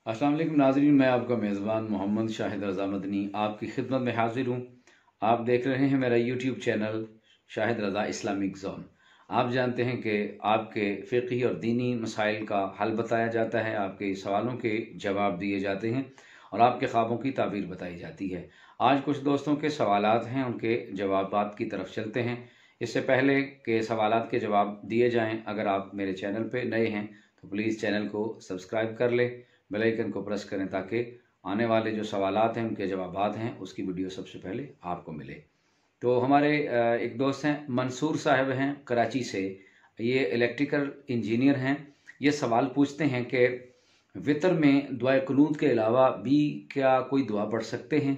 अस्सलाम वालेकुम नाज़रीन, मैं आपका मेज़बान मोहम्मद शाहिद रज़ा मदनी आपकी खिदमत में हाजिर हूँ। आप देख रहे हैं मेरा यूट्यूब चैनल शाहिद रज़ा इस्लामिक ज़ोन। आप जानते हैं कि आपके फ़िक़ही और दीनी मसाइल का हल बताया जाता है, आपके सवालों के जवाब दिए जाते हैं और आपके ख्वाबों की ताबीर बताई जाती है। आज कुछ दोस्तों के सवालात हैं, उनके जवाबात की तरफ चलते हैं। इससे पहले के सवालात के जवाब दिए जाएँ, अगर आप मेरे चैनल पे नए हैं तो प्लीज़ चैनल को सब्सक्राइब कर लें, बेल आइकन को प्रेस करें ताकि आने वाले जो सवालात हैं उनके जवाबात हैं उसकी वीडियो सबसे पहले आपको मिले। तो हमारे एक दोस्त हैं, मंसूर साहब हैं कराची से। ये इलेक्ट्रिकल इंजीनियर हैं। ये सवाल पूछते हैं कि वितर में दुआए कुनूत के अलावा भी क्या कोई दुआ पढ़ सकते हैं?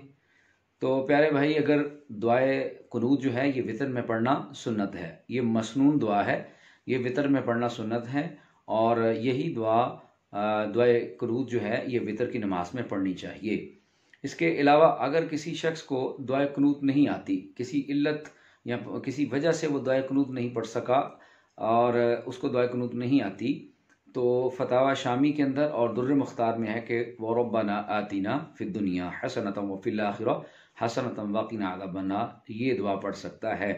तो प्यारे भाई, अगर दुआए कुनूत जो है ये वितर में पढ़ना सुन्नत है, ये मसनून दुआ है, ये वितर में पढ़ना सुन्नत है और यही दुआ दुआए कुनूत जो है ये वितर की नमाज में पढ़नी चाहिए। इसके अलावा अगर किसी शख्स को दुआए कुनूत नहीं आती, किसी इल्लत या किसी वजह से वो दुआए कुनूत नहीं पढ़ सका और उसको दुआए कुनूत नहीं आती, तो फतावा शामी के अंदर और दुर्र मुख्तार में है कि व रब्बना आतिना फिद दुनिया हसनतम व फिल आखिरा हसनतम वक़िना अज़ाबन्नार, ये दुआ पढ़ सकता है।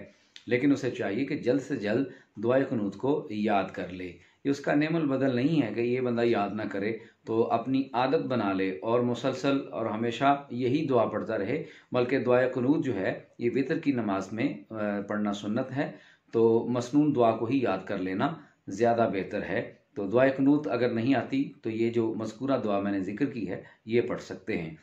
लेकिन उसे चाहिए कि जल्द से जल्द दुआए कुनूत को याद कर ले। ये उसका नेमल बदल नहीं है कि ये बंदा याद ना करे, तो अपनी आदत बना ले और मुसलसल और हमेशा यही दुआ पढ़ता रहे। बल्कि दुआए कुनूत जो है ये वितर की नमाज में पढ़ना सुन्नत है, तो मसनून दुआ को ही याद कर लेना ज़्यादा बेहतर है। तो दुआए कुनूत अगर नहीं आती तो ये जो मज़कूरा दुआ मैंने ज़िक्र की है ये पढ़ सकते हैं।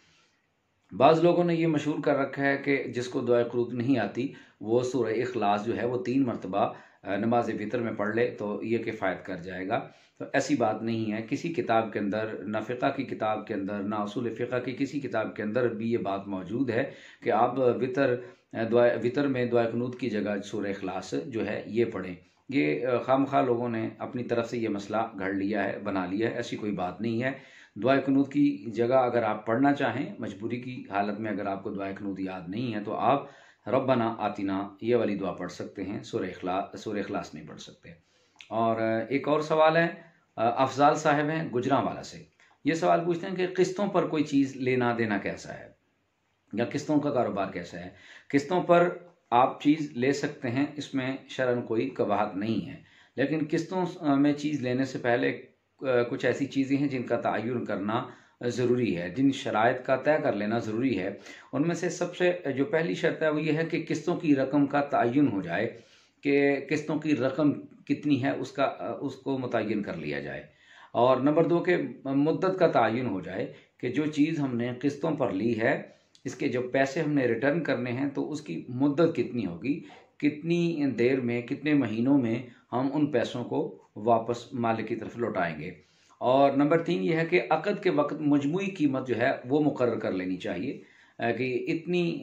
बाज़ लोगों ने ये मशहूर कर रखा है कि जिसको दुआए कुनूत नहीं आती वो सूरह इखलास जो है वो 3 मरतबा नमाज वितर में पढ़ ले तो ये किफ़ायत कर जाएगा। तो ऐसी बात नहीं है। किसी किताब के अंदर, ना फ़िक़्ह की किताब के अंदर, ना उसूल फ़िक़्ह की किसी किताब के अंदर भी ये बात मौजूद है कि आप वितर में दुआए कुनूत की जगह सूरह इखलास जो है ये पढ़ें। ये खामखा लोगों ने अपनी तरफ से ये मसला घड़ लिया है, बना लिया है। ऐसी कोई बात नहीं है। दुआए कुनूत की जगह अगर आप पढ़ना चाहें, मजबूरी की हालत में अगर आपको दुआए कुनूत याद नहीं है, तो आप रब्बना आतिना ये वाली दुआ पढ़ सकते हैं, सूरह इखलास नहीं पढ़ सकते। और एक और सवाल है, अफजाल साहब हैं गुजरांवाला से। ये सवाल पूछते हैं कि किस्तों पर कोई चीज़ लेना देना कैसा है या किस्तों का कारोबार कैसा है? किस्तों पर आप चीज़ ले सकते हैं, इसमें शरअन कोई कबाहत नहीं है। लेकिन किस्तों में चीज़ लेने से पहले कुछ ऐसी चीज़ें हैं जिनका तयन करना ज़रूरी है, जिन शराइत का तय कर लेना ज़रूरी है। उनमें से सबसे जो पहली शर्त है वो ये है कि किस्तों की रकम का तयन हो जाए कि किस्तों की रकम कितनी है, उसको मुतय्यन कर लिया जाए। और नंबर 2 के मुद्दत का तयन हो जाए कि जो चीज़ हमने किस्तों पर ली है, इसके जो पैसे हमने रिटर्न करने हैं तो उसकी मुद्दत कितनी होगी, कितनी देर में, कितने महीनों में हम उन पैसों को वापस मालिक की तरफ लौटाएंगे। और नंबर 3 ये है कि अक़द के वक़्त मजमूई कीमत जो है वो मुकर्रर कर लेनी चाहिए कि इतनी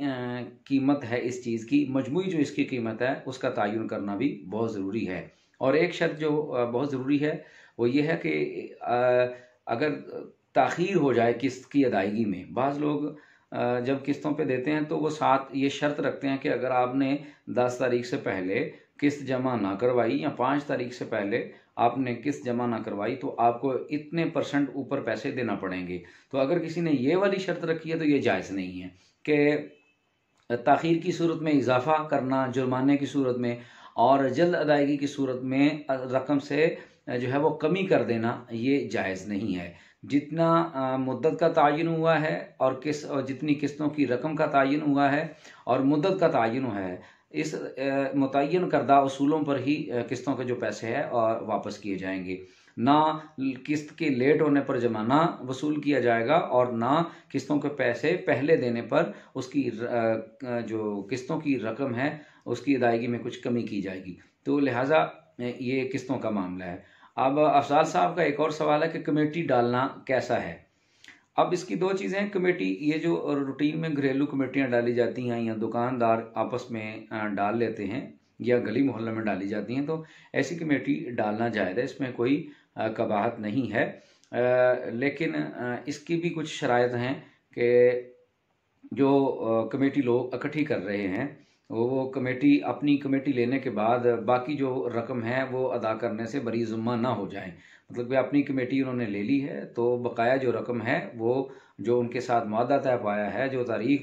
कीमत है इस चीज़ की, मजमूई जो इसकी कीमत है उसका तयन करना भी बहुत ज़रूरी है। और एक शर्त जो बहुत ज़रूरी है वो ये है कि अगर ताख़ीर हो जाए किस्त की अदायगी में, बाज़ लोग जब किस्तों पे देते हैं तो वो साथ ये शर्त रखते हैं कि अगर आपने 10 तारीख से पहले किस्त जमा ना करवाई या 5 तारीख से पहले आपने किस्त जमा ना करवाई तो आपको इतने % ऊपर पैसे देना पड़ेंगे। तो अगर किसी ने ये वाली शर्त रखी है तो ये जायज़ नहीं है कि ताख़ीर की सूरत में इजाफ़ा करना, जुर्माने की सूरत में और जल्द अदायगी की सूरत में रकम से जो है वो कमी कर देना, ये जायज़ नहीं है। जितना मुद्दत का तयन हुआ है और जितनी किस्तों की रकम का तयन हुआ है और मुद्दत का तयन हुआ है, इस मुतय्यन करदा उसूलों पर ही किस्तों के जो पैसे हैं और वापस किए जाएंगे। ना किस्त के लेट होने पर जुर्माना वसूल किया जाएगा और ना किस्तों के पैसे पहले देने पर उसकी जो किस्तों की रकम है उसकी अदायगी में कुछ कमी की जाएगी। तो लिहाजा ये किस्तों का मामला है। अब अफजाल साहब का एक और सवाल है कि कमेटी डालना कैसा है? अब इसकी 2 चीज़ें हैं। कमेटी, ये जो रूटीन में घरेलू कमेटियाँ डाली जाती हैं या दुकानदार आपस में डाल लेते हैं या गली मोहल्ले में डाली जाती हैं, तो ऐसी कमेटी डालना जायज़ है, इसमें कोई कबाहत नहीं है। लेकिन इसकी भी कुछ शराइत हैं कि जो कमेटी लोग इकट्ठी कर रहे हैं वो कमेटी अपनी कमेटी लेने के बाद बाकी जो रकम है वो अदा करने से बरी ज़िम्मा ना हो जाए। मतलब कि अपनी कमेटी उन्होंने ले ली है तो बकाया जो रकम है वो जो उनके साथ मुआहदा तय पाया है, जो तारीख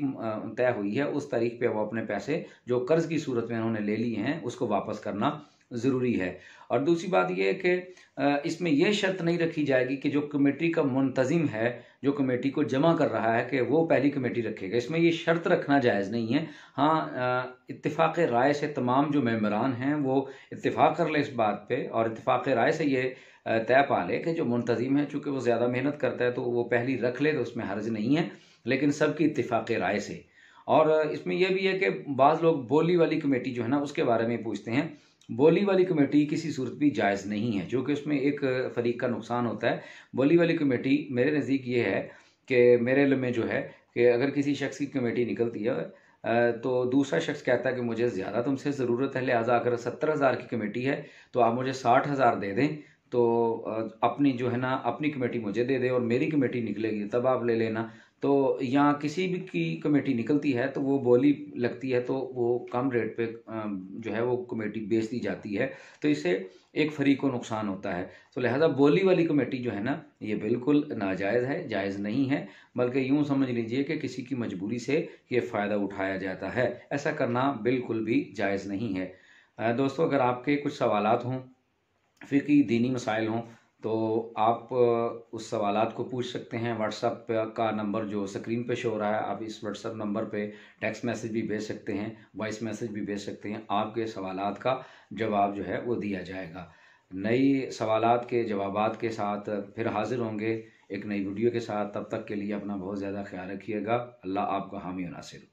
तय हुई है, उस तारीख पे वो अपने पैसे जो कर्ज की सूरत में उन्होंने ले लिए हैं उसको वापस करना ज़रूरी है। और दूसरी बात ये है कि इसमें यह शर्त नहीं रखी जाएगी कि जो कमेटी का मुंतज़िम है, जो कमेटी को जमा कर रहा है, कि वो पहली कमेटी रखेगा। इसमें ये शर्त रखना जायज़ नहीं है। हाँ, इत्तेफ़ाक़ राय से तमाम जो मेंबरान हैं वो इत्तेफ़ाक़ कर लें इस बात पे और इत्तेफ़ाक़ राय से ये तय पा लें कि जो मुंतज़िम है, चूँकि वो ज़्यादा मेहनत करता है तो वो पहली रख ले, तो उसमें हर्ज नहीं है, लेकिन सबकी इत्तेफ़ाक़ राय से। और इसमें यह भी है कि बाज़ लोग बोली वाली कमेटी जो है ना उसके बारे में पूछते हैं। बोली वाली कमेटी किसी सूरत भी जायज़ नहीं है, जो कि उसमें एक फ़रीक का नुकसान होता है। बोली वाली कमेटी मेरे नज़दीक ये है कि मेरे इल्म में जो है कि अगर किसी शख्स की कमेटी निकलती है तो दूसरा शख्स कहता है कि मुझे ज़्यादा तुमसे ज़रूरत है, लिहाजा अगर 70,000 की कमेटी है तो आप मुझे 60,000 दे दें, तो अपनी जो है ना अपनी कमेटी मुझे दे दें और मेरी कमेटी निकलेगी तब आप ले लेना। तो यहाँ किसी भी की कमेटी निकलती है तो वो बोली लगती है तो वो कम रेट पे जो है वो कमेटी बेच दी जाती है, तो इससे एक फरीक को नुकसान होता है। तो लिहाजा बोली वाली कमेटी जो है ना ये बिल्कुल नाजायज़ है, जायज़ नहीं है, बल्कि यूँ समझ लीजिए कि किसी की मजबूरी से ये फ़ायदा उठाया जाता है। ऐसा करना बिल्कुल भी जायज़ नहीं है। दोस्तों, अगर आपके कुछ सवालात हों, फ़िक़ही दीनी मसाइल हों, तो आप उस सवालात को पूछ सकते हैं। व्हाट्सएप का नंबर जो स्क्रीन पे शो हो रहा है, आप इस व्हाट्सएप नंबर पे टेक्स्ट मैसेज भी भेज सकते हैं, वॉइस मैसेज भी भेज सकते हैं। आपके सवालात का जवाब जो है वो दिया जाएगा। नई सवालात के जवाबात के साथ फिर हाज़िर होंगे एक नई वीडियो के साथ। तब तक के लिए अपना बहुत ज़्यादा ख्याल रखिएगा। अल्लाह आपका हामी और नासिर।